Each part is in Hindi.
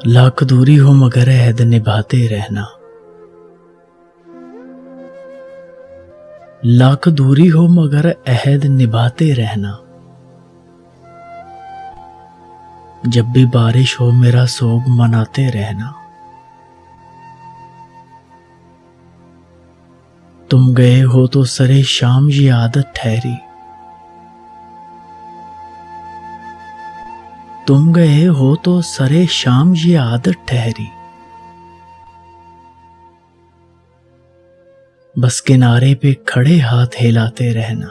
लाख दूरी हो मगर अहद निभाते रहना। लाख दूरी हो मगर अहद निभाते रहना। जब भी बारिश हो मेरा सोग मनाते रहना। तुम गए हो तो सरे शाम ये आदत ठहरी। तुम गए हो तो सरे शाम ये आदत ठहरी। बस किनारे पे खड़े हाथ हिलाते रहना।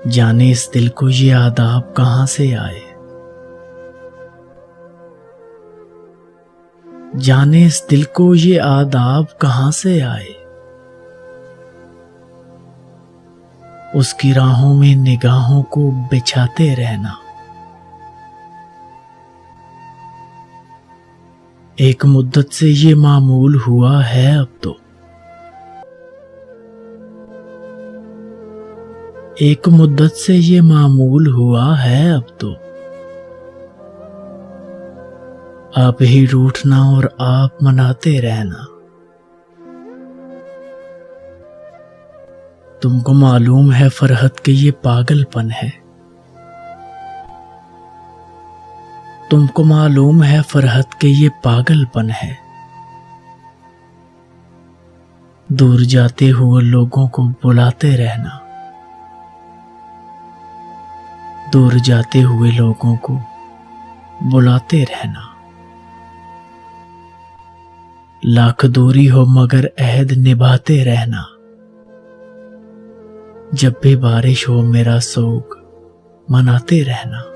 जाने इस दिल को ये आदाब कहां से आए। जाने इस दिल को ये आदाब कहां से आए। उसकी राहों में निगाहों को बिछाते रहना। एक मुद्दत से ये मामूल हुआ है अब तो। एक मुद्दत से ये मामूल हुआ है अब तो। आप ही रूठना और आप मनाते रहना। तुमको मालूम है फरहत के ये पागलपन है। तुमको मालूम है फरहत के ये पागलपन है। दूर जाते हुए लोगों को बुलाते रहना। दूर जाते हुए लोगों को बुलाते रहना। लाख दूरी हो मगर अहद निभाते रहना। जब भी बारिश हो मेरा सोग मनाते रहना।